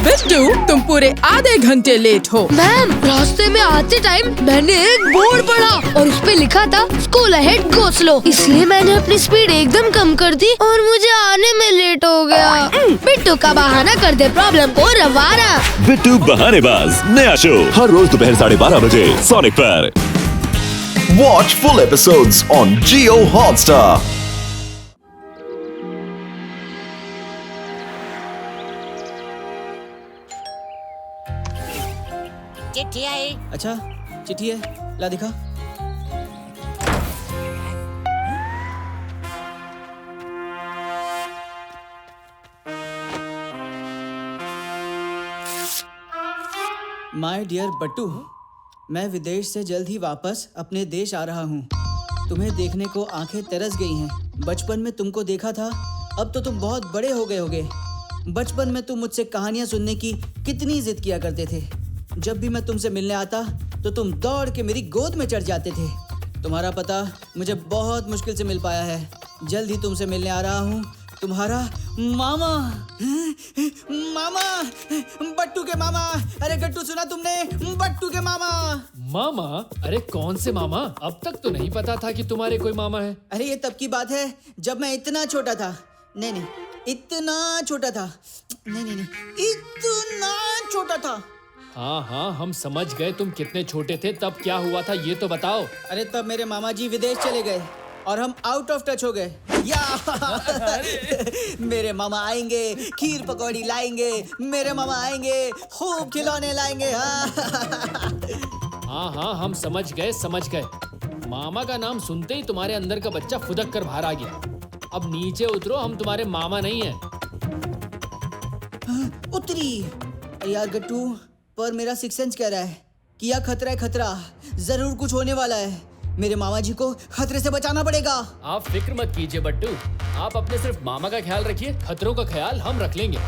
बिट्टू, तुम पूरे आधे घंटे लेट हो। मैम, रास्ते में आते टाइम मैंने एक बोर्ड पढ़ा और उस पे लिखा था स्कूल अहेड गो स्लो, इसलिए मैंने अपनी स्पीड एकदम कम कर दी और मुझे आने में लेट हो गया। बिट्टू का बहाना कर दे प्रॉब्लम को रवाना। बिट्टू बहानेबाज नया शो हर रोज दोपहर 12:30 बजे सोनिक पर। Watch full episodes on Jio Hotstar. चिट्ठी आई। अच्छा, चिट्ठी है, ला दिखा। माय डियर बट्टू, मैं विदेश से जल्द ही वापस अपने देश आ रहा हूँ। तुम्हें देखने को आंखें तरस गई हैं। बचपन में तुमको देखा था, अब तो तुम बहुत बड़े हो गए होगे। बचपन में तुम मुझसे कहानियाँ सुनने की कितनी जिद किया करते थे। जब भी मैं तुमसे मिलने आता तो तुम दौड़ के मेरी गोद में चढ़ जाते थे। तुम्हारा पता मुझे बहुत मुश्किल से मिल पाया है। जल्द ही तुमसे मिलने आ रहा हूँ। तुम्हारा मामा। मामा, बट्टू के मामा। अरे गट्टू, सुना तुमने? बट्टू के मामा। मामा? अरे कौन से मामा? अब तक तो नहीं पता था कि तुम्हारे कोई मामा है। अरे ये तब की बात है जब मैं इतना छोटा था। नहीं, इतना छोटा था। नहीं, इतना छोटा था। हाँ, हम समझ गए तुम कितने छोटे थे। तब क्या हुआ था ये तो बताओ। अरे तब मेरे मामा जी विदेश चले गए और हम आउट ऑफ टच हो गए। मेरे मामा आएंगे, खीर पकौड़ी लाएंगे। मेरे मामा आएंगे, खूब खिलौने लाएंगे। हाँ, हम समझ गए। मामा का नाम सुनते ही तुम्हारे अंदर का बच्चा फुदक कर बाहर आ गया। अब नीचे उतरो, हम तुम्हारे मामा नहीं हैं। उतरी। यार गट्टू, पर मेरा सिक्स सेंस कह रहा है कि यह खतरा है, खतरा। जरूर कुछ होने वाला है। मेरे मामा जी को खतरे से बचाना पड़ेगा। आप फिक्र मत कीजिए बट्टू, आप अपने सिर्फ मामा का ख्याल रखिए, खतरों का ख्याल हम रख लेंगे।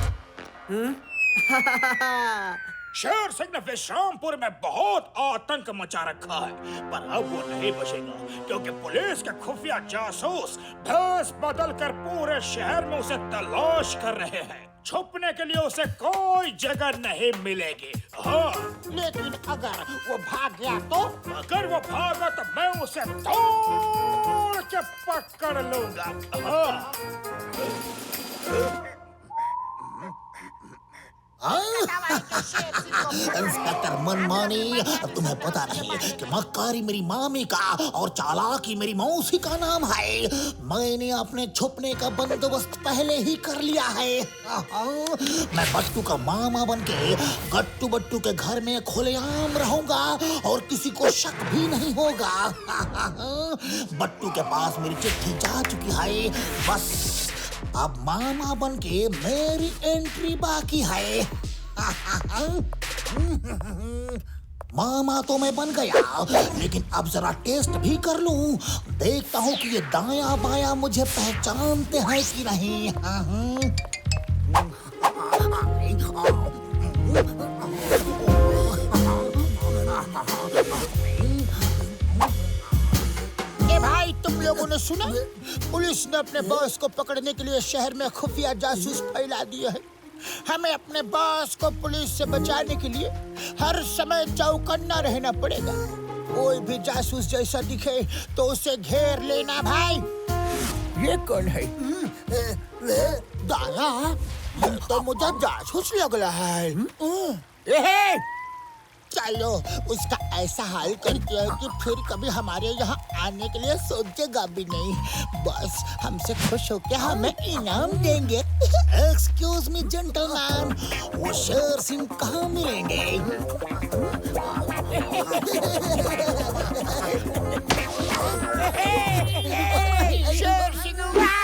शेर सिंह ने विश्रामपुर में बहुत आतंक मचा रखा है, पर अब वो नहीं बचेगा क्योंकि पुलिस के खुफिया जासूस भेष बदल कर पूरे शहर में उसे तलाश कर रहे हैं। छुपने के लिए उसे कोई जगह नहीं मिलेगी। हाँ, लेकिन अगर वो भाग गया तो? अगर वो भागा तो मैं उसे तोड़ के पकड़ लूंगा। हाँ। इंस्पेक्टर मनमानी, तुम्हें पता नहीं कि मक्कारी मेरी मामी का और चालाकी मेरी मौसी का नाम है। मैंने अपने छुपने का बंदोबस्त पहले ही कर लिया है। मैं बट्टू का मामा बनके गट्टू बट्टू के घर में खुलेआम रहूंगा और किसी को शक भी नहीं होगा। बट्टू के पास मेरी चिट्ठी जा चुकी है, बस अब मामा बनके मेरी एंट्री बाकी है। मामा तो मैं बन गया, लेकिन अब जरा टेस्ट भी कर लूं। देखता हूँ कि ये दाया बाया मुझे पहचानते हैं कि नहीं। भाई, तुम लोगों ने सुना? पुलिस ने अपने बॉस को पकड़ने के लिए शहर में खुफिया जासूस फैला दिया है। हमें अपने बॉस को पुलिस से बचाने के लिए हर समय चौकन्ना रहना पड़ेगा। कोई भी जासूस जैसा दिखे तो उसे घेर लेना भाई। ये कौन है? दाया, तो मुझे जासूस लग रहा है। चलो उसका ऐसा हाल करते हैं कि फिर कभी हमारे यहाँ आने के लिए सोचेगा भी नहीं। बस हमसे खुश होकर हमें इनाम देंगे। एक्सक्यूज मी जेंटलमैन, वो शेर सिंह कहाँ मिलेंगे? शेर सिंह भाई।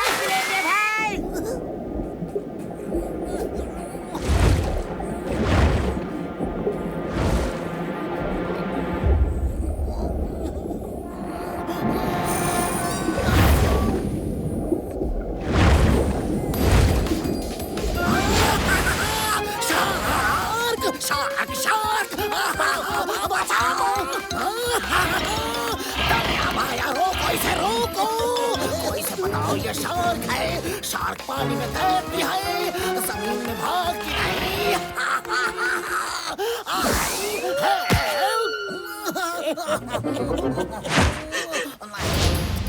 शार्क बचाओ। कोई से रोको, कोई से बताओ ये शार्क है। शार्क पानी में तैरती है, जमीन में भागती है।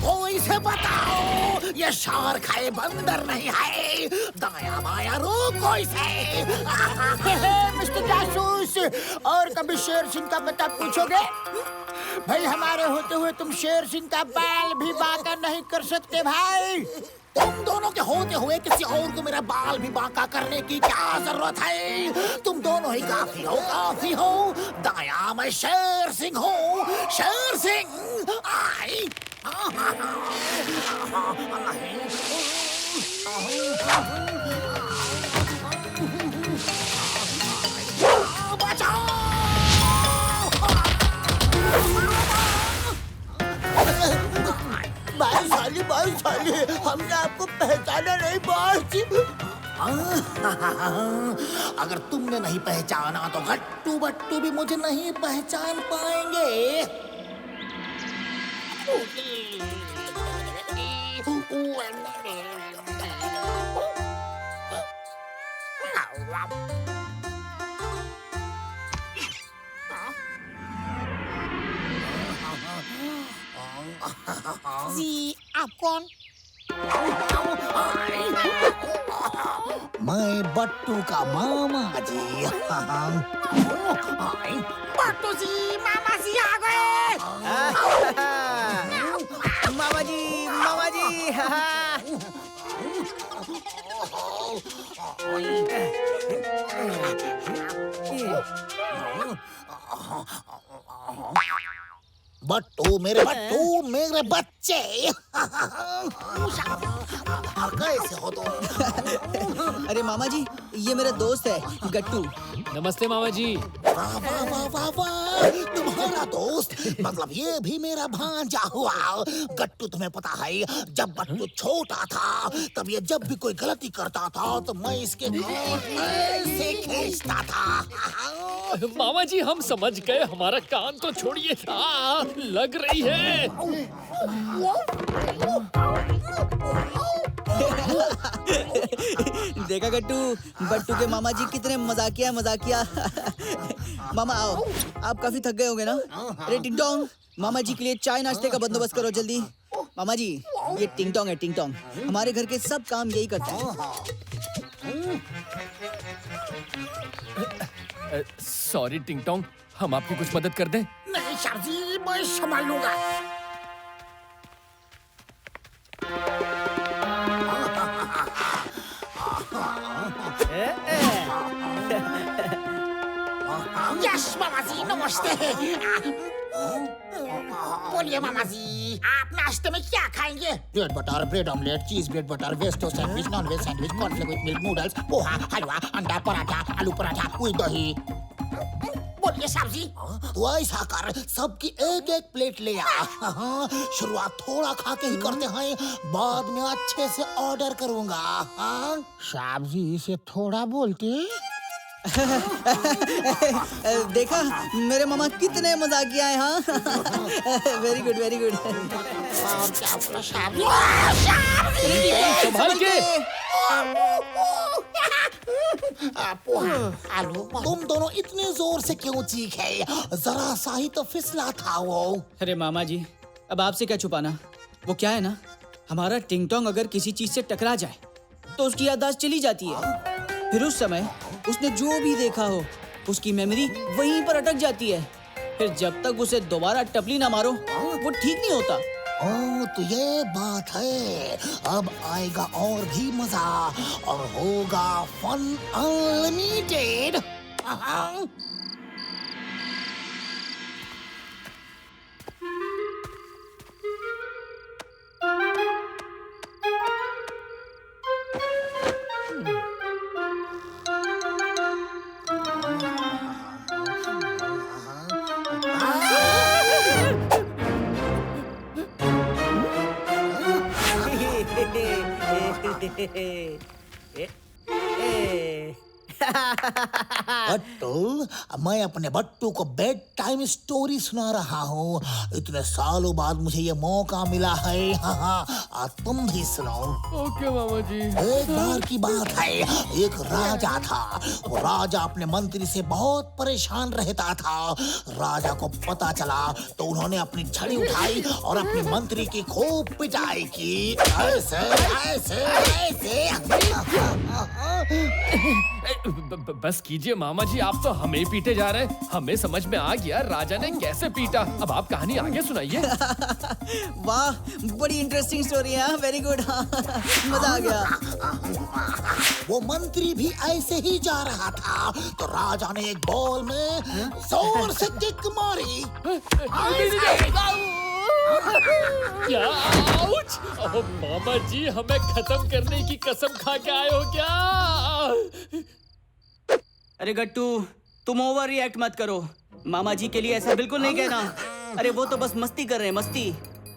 कोई से बताओ, ये शार खाए बंदर नहीं है। दाया बाया रोको इसे। मिस्टर जासूस, और कभी शेर सिंह का पता पूछोगे? भाई हमारे होते हुए तुम शेर सिंह का बाल भी बांका नहीं कर सकते भाई। तुम दोनों के होते हुए किसी और को मेरा बाल भी बांका करने की क्या जरूरत है? तुम दोनों ही काफी हो। दाया मैं शेर सिंह हूँ, शेर सिंह। आई भाई साली, हमने आपको पहचाना नहीं बॉस। अगर तुमने नहीं पहचाना तो गट्टू बट्टू भी मुझे नहीं पहचान पाएंगे। जी, आप कौन? मैं बट्टू का मामा जी। बट्टू जी, मामा जी आ गए। मामा जी बट्टू मेरे बच्चे। कैसे हो तुम? अरे मामा जी, ये मेरा दोस्त है गट्टू। नमस्ते मामा जी। वाह वाह वाह वाह वाह, तुम्हारा दोस्त, मतलब ये भी मेरा भांजा हुआ। गट्टू, तुम्हें पता है जब बट्टू छोटा था तब ये जब भी कोई गलती करता था तो मैं इसके कान ऐसे खींचता था। मामा जी हम समझ गए, हमारा कान तो छोड़िए। लग रही है। देखा गट्टू, बट्टू के मामा जी कितने मजाकिया। मामा आओ, आप काफी थक गए होंगे ना? अरे टिंगटोंग, मामा जी के लिए चाय नाश्ते का बंदोबस्त करो जल्दी। मामा जी, ये टिंगटोंग है, टिंगटोंग हमारे घर के सब काम यही करता है। सॉरी टिंगटोंग, हम आपकी कुछ मदद कर दें? नहीं शाजी, मैं संभाल लूंगा। यस मामा जी, नमस्ते। बोलिए मामा जी, आप नाश्ते में क्या खाएंगे? Bread butter, bread omelette, cheese bread butter, वेस्टो sandwich, non veg sandwich, cornflakes with milk, noodles, poha, halwa, अंडा पराठा, आलू पराठा, विद दही। बोलिए साहब जी। तो ऐसा कर, सबकी एक एक प्लेट ले आ। शुरुआत थोड़ा खा के ही करते हैं, बाद में अच्छे से ऑर्डर करूंगा। साहब जी, इसे थोड़ा बोलते। देखा मेरे मामा कितने मजाकिया हैं। हाँ वेरी गुड वेरी गुड। और क्या बोला साहब जी? संभाल के। आलू, तुम दोनों इतने जोर से क्यों चीखे? जरा सा ही तो फिसला था वो। अरे मामा जी, अब आपसे क्या छुपाना। वो क्या है ना, हमारा टिंगटोंग अगर किसी चीज से टकरा जाए तो उसकी याददाश्त चली जाती है। फिर उस समय उसने जो भी देखा हो उसकी मेमोरी वहीं पर अटक जाती है। फिर जब तक उसे दोबारा टपली ना मारो वो ठीक नहीं होता। ओ, तो ये बात है। अब आएगा और भी मजा और होगा फन अनलिमिटेड। बट्टू, मैं अपने बट्टू को बेड टाइम स्टोरी सुना रहा हूँ। इतने सालों बाद मुझे ये मौका मिला है। हाँ, तुम भी सुनो। ओके मामा जी। एक बार की बात है, एक राजा था। वो राजा अपने मंत्री से बहुत परेशान रहता था। राजा को पता चला तो उन्होंने अपनी छड़ी उठाई और अपने मंत्री की खूब पिटाई की। ऐसे ऐसे ऐसे। बस कीजिए मामा जी, आप तो हमें पीटे जा रहे हैं। हमें समझ में आ गया राजा ने कैसे पीटा। अब आप कहानी आगे सुनाइए। वाह, बड़ी इंटरेस्टिंग स्टोरी है। Very good. मजा आ गया। वो मंत्री भी ऐसे ही जा रहा था तो राजा ने एक बॉल में जोर से किक मारी। क्या? आउच! ओह, मामा जी, हमें खत्म करने की कसम खा के आए हो क्या? अरे गट्टू, तुम ओवर रिएक्ट मत करो। मामा जी के लिए ऐसा बिल्कुल नहीं कहना। अरे वो तो बस मस्ती कर रहे हैं, मस्ती।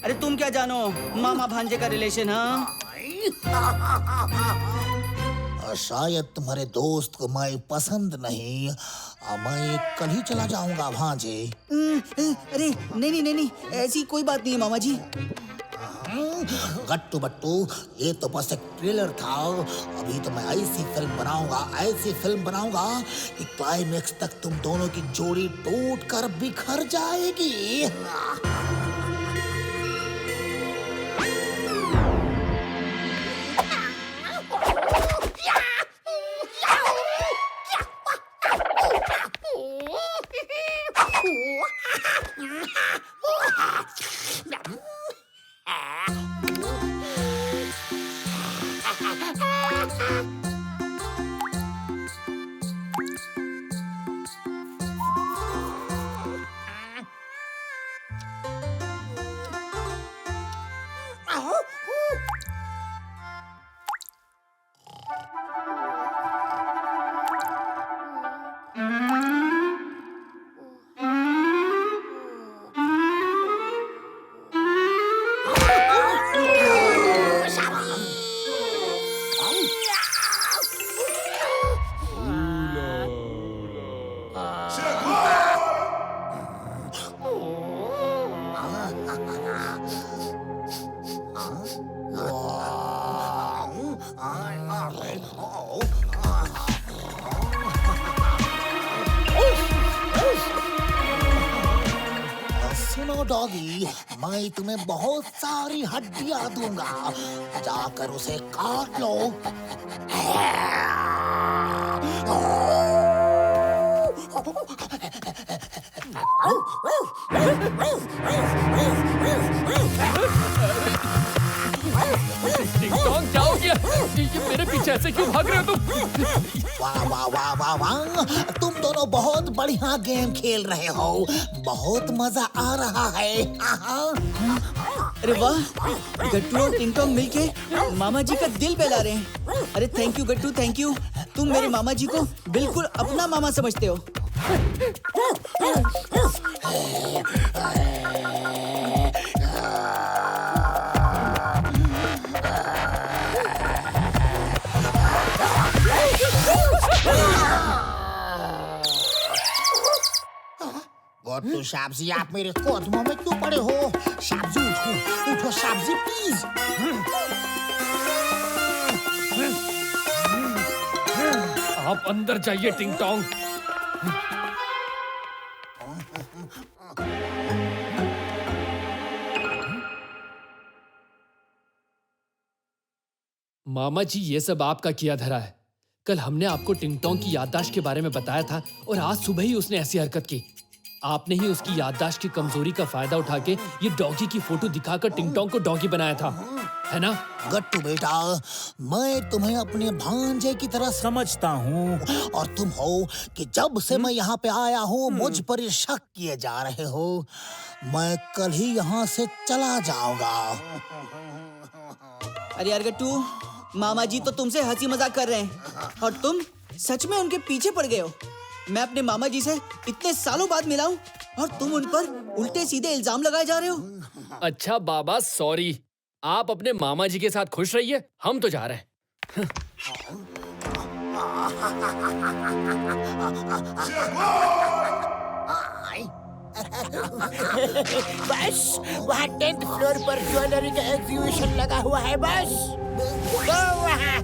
अरे तुम क्या जानो मामा भांजे का रिलेशन। हाँ, शायद तुम्हारे दोस्त को मैं पसंद नहीं। मैं कल ही चला जाऊंगा भांजे। अरे नहीं, ऐसी कोई बात नहीं है मामा जी। गट्टू बट्टू, ये तो बस एक ट्रेलर था। अभी तो मैं ऐसी फिल्म बनाऊंगा कि क्लाइमेक्स तक तुम दोनों की जोड़ी टूट कर बिखर जाएगी। सुनो डॉगी, मैं तुम्हें बहुत सारी हड्डियां दूंगा। जाकर उसे काट लो। क्या हो गया? ये मेरे पीछे ऐसे क्यों भाग रहे हो तुम? वाह वाह वाह वाह वाह, तुम दोनों बहुत बढ़िया गेम खेल रहे हो। बहुत मजा आ रहा है। अरे वाह, गट्टू और टिंग टोंग मिलके मामा जी का दिल बहला रहे हैं। अरे thank you Gattu, thank you. तुम मेरे मामा जी को बिल्कुल अपना मामा समझते हो। गट्टू शाबजी, आप मेरे कदमों में क्यों पड़े हो? शाबजी उठो, उठो शाबजी प्लीज। आप अंदर जाइए टिंग टोंग। मामा जी, ये सब आपका किया धरा है। कल हमने आपको टिंग टोंग की याददाश्त के बारे में बताया था और आज सुबह ही उसने ऐसी हरकत की। आपने ही उसकी याददाश्त की कमजोरी का फायदा उठा के ये डॉगी की फोटो दिखाकर टिंग टोंग को डॉगी बनाया था, है ना? गट्टू बेटा, मैं तुम्हें अपने भांजे की तरह समझता हूँ और तुम हो कि जब से मैं यहाँ पे आया हूँ मुझ पर ये शक किए जा रहे हो। मैं कल ही यहाँ से चला जाऊंगा। अरे यार गट्टू, मामा जी तो तुमसे हंसी मजाक कर रहे हैं और तुम सच में उनके पीछे पड़ गए हो। मैं अपने मामा जी से इतने सालों बाद मिला हूँ और तुम उन पर उल्टे सीधे इल्जाम लगाए जा रहे हो। अच्छा बाबा, सॉरी। आप अपने मामा जी के साथ खुश रहिए, हम तो जा रहे हैं। बस वहाँ 10th फ्लोर पर ज्वेलरी का एग्जीबिशन लगा हुआ है। बस वो वहाँ।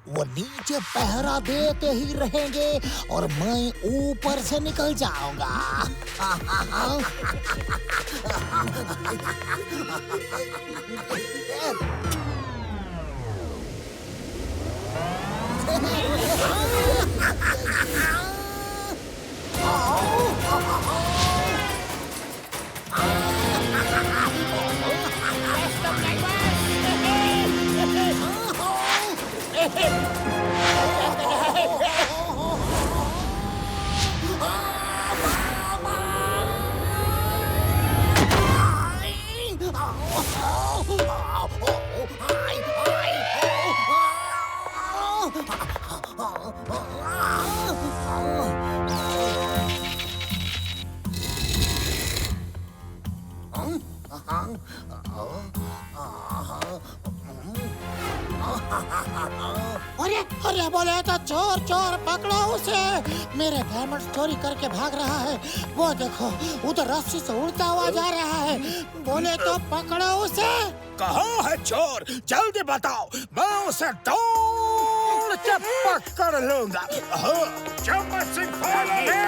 वो नीचे पहरा देते ही रहेंगे और मैं ऊपर से निकल जाऊंगा। अरे अरे बोले तो चोर चोर पकड़ो उसे। मेरे डायमंड चोरी करके भाग रहा है। वो देखो उधर रस्सी से उड़ता हुआ जा रहा है। बोले तो पकड़ो उसे। कहाँ है चोर? जल्दी बताओ, मैं उसे दौड़ के पकड़ लूंगा। चम्मच सिंह follow me।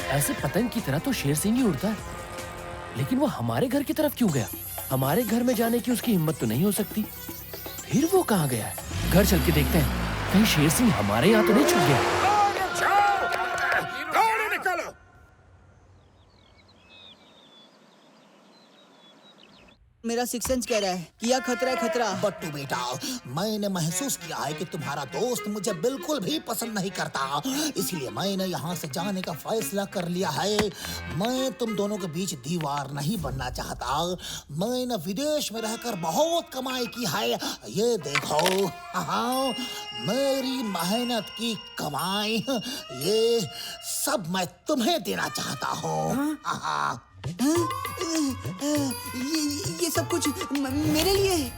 ऐसे पतंग की तरह तो शेर सिंह ही उड़ता है, लेकिन वो हमारे घर की तरफ क्यों गया? हमारे घर में जाने की उसकी हिम्मत तो नहीं हो सकती। फिर वो कहाँ गया है? घर चल के देखते हैं, कहीं शेर सिंह हमारे यहाँ तो नहीं छुप गया। मेरा सिक्स सेंस कह रहा है कि यह खतरा है, खतरा। बट्टू बेटा, मैंने महसूस किया है कि तुम्हारा दोस्त मुझे बिल्कुल भी पसंद नहीं करता, इसलिए मैंने यहाँ से जाने का फैसला कर लिया है। मैं तुम दोनों के बीच दीवार नहीं बनना चाहता। मैंने विदेश में रहकर बहुत कमाई की है। ये देखो, हाँ, मेरी मेहनत की कमाई, ये सब मैं तुम्हें देना चाहता हूँ। हाँ। ये सब कुछ मेरे लिए?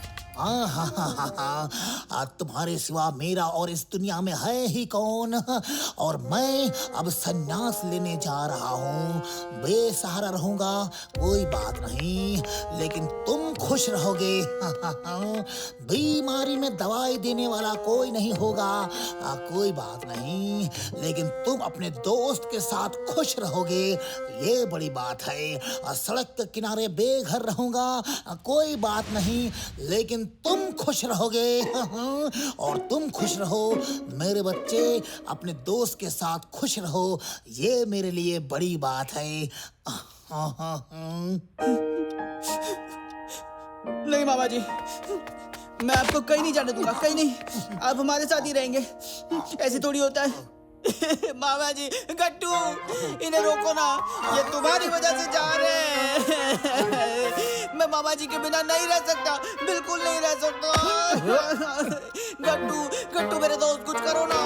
तुम्हारे सिवा मेरा और इस दुनिया में है ही कौन। और मैं अब संन्यास लेने जा रहा हूँ। बेसहारा रहूंगा, कोई बात नहीं, लेकिन तुम खुश रहोगे। बीमारी में दवाई देने वाला कोई नहीं होगा, कोई बात नहीं, लेकिन तुम अपने दोस्त के साथ खुश रहोगे, ये बड़ी बात है। सड़क के किनारे बेघर रहूंगा, कोई बात नहीं, लेकिन तुम खुश रहोगे। और तुम खुश रहो मेरे बच्चे, अपने दोस्त के साथ खुश रहो, ये मेरे लिए बड़ी बात है। नहीं मामा जी, मैं आपको कहीं नहीं जाने दूंगा, कहीं नहीं। आप हमारे साथ ही रहेंगे, ऐसे थोड़ी होता है। मामा जी, गट्टू, इन्हें रोको ना, ये तुम्हारी वजह से जा रहे हैं। मैं मामा जी के बिना नहीं रह सकता, बिल्कुल नहीं रह सकता। गट्टू, गट्टू मेरे दोस्त, कुछ करो ना।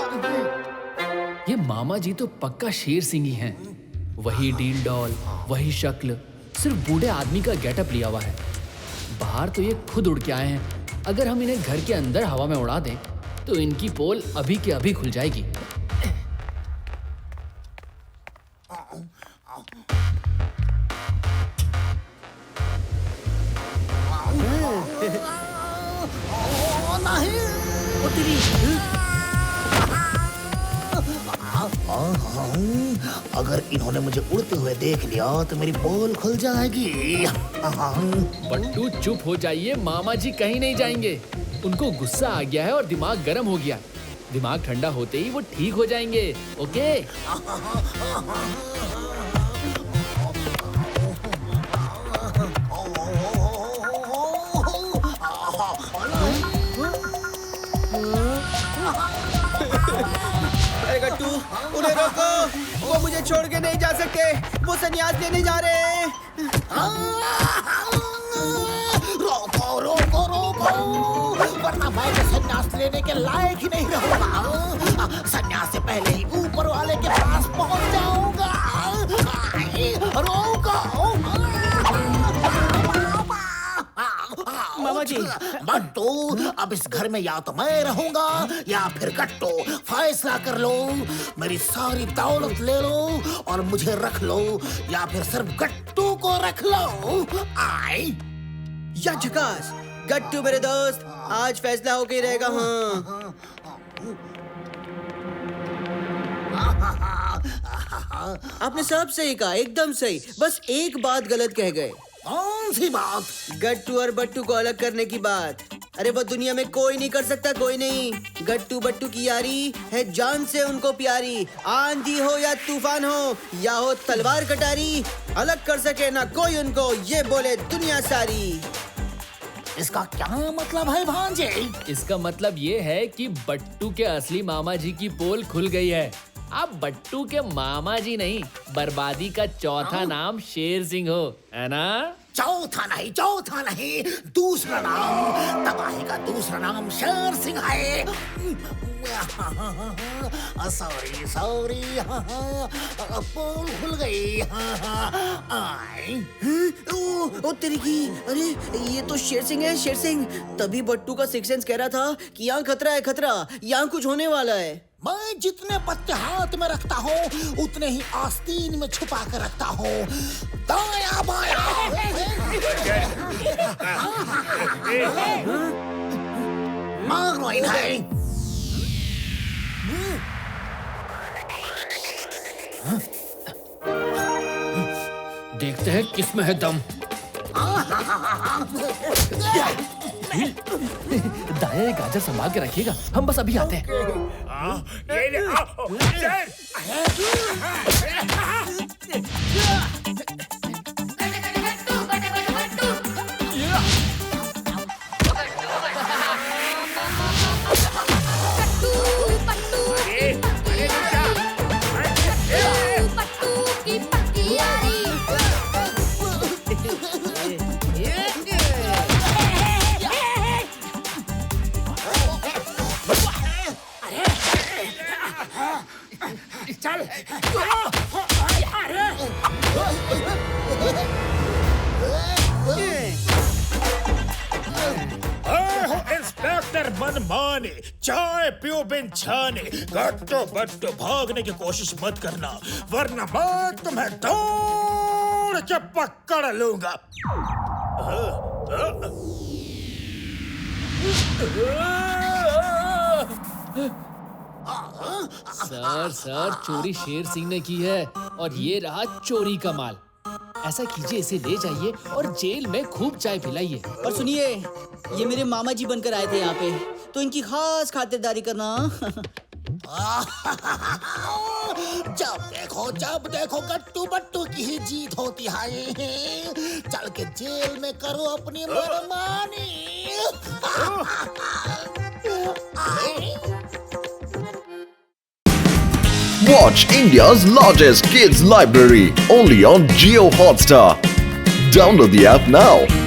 ये मामा जी तो पक्का शेर सिंह ही हैं। वही डील डॉल, वही शक्ल, सिर्फ बूढ़े आदमी का गेटअप लिया हुआ है। बाहर तो ये खुद उड़ के आए हैं। अगर हम इन्हें घर के अंदर हवा में उड़ा दें तो इनकी पोल अभी के अभी खुल जाएगी। अगर इन्होंने मुझे उड़ते हुए देख लिया तो मेरी पोल खुल जाएगी। बट्टू चुप हो जाइए, मामा जी कहीं नहीं जाएंगे। उनको गुस्सा आ गया है और दिमाग गर्म हो गया। दिमाग ठंडा होते ही वो ठीक हो जाएंगे। ओके? रोको, वो मुझे छोड़ के नहीं जा सकते। वो संन्यास लेने जा रहे हैं। रोको रोको रोको, वरना मैं तो संन्यास लेने के लायक ही नहीं रहूंगा। संन्यास से पहले ही ऊपर वाले के पास पहुंच जाऊंगा। रोको मामा जी। बट्टू, अब इस घर में या तो मैं रहूंगा या फिर गट्टू। फैसला कर लो। मेरी सारी दौलत ले लो और मुझे रख लो, या फिर सिर्फ गट्टू को रख लो। आई या झकास, गट्टू मेरे दोस्त, आज फैसला होके ही रहेगा। हाँ, आपने सब सही कहा, एकदम सही। बस एक बात गलत कह गए। कौन सी बात? गट्टू और बट्टू को अलग करने की बात। अरे वो दुनिया में कोई नहीं कर सकता, कोई नहीं। गट्टू बट्टू की यारी है जान से उनको प्यारी। आंधी हो या तूफान हो या हो तलवार कटारी, अलग कर सके ना कोई उनको, ये बोले दुनिया सारी। इसका क्या मतलब है भांजे? इसका मतलब ये है कि बट्टू के असली मामा जी की पोल खुल गई है। आप बट्टू के मामा जी नहीं, बर्बादी का चौथा नाम शेर सिंह हो, है ना? चौथा नहीं, दूसरा नाम, तबाही का दूसरा नाम शेर सिंह है। सॉरी, पोल खुल गई। ओ तेरी की, अरे ये तो शेर सिंह है, शेर सिंह। तभी बट्टू का सिक्स सेंस कह रहा था कि यहाँ खतरा है, खतरा, यहाँ कुछ होने वाला है। मैं जितने पत्ते हाथ में रखता हूँ उतने ही आस्तीन में छुपा कर रखता हूँ। दाया बाया। मारो इन्हें। देखते हैं किसमें है दम। दाया गाजर संभाल के रखिएगा, हम बस अभी आते हैं। इंस्पेक्टर मनमाने, चाय पियो बिन छाने। गट्टू बट्टू भागने की कोशिश मत करना, वरना मैं तुम्हें दौड़ के पकड़ लूंगा। सर चोरी शेर सिंह ने की है और ये रहा चोरी का माल। ऐसा कीजिए, इसे ले जाइए और जेल में खूब चाय पिलाइए। और सुनिए, ये मेरे मामा जी बनकर आए थे यहाँ पे, तो इनकी खास खातिरदारी करना। जब देखो गट्टू बट्टू की ही जीत होती है। चल के जेल में करो अपनी मनमानी। Watch India's largest kids library only on Jio Hotstar. Download the app now.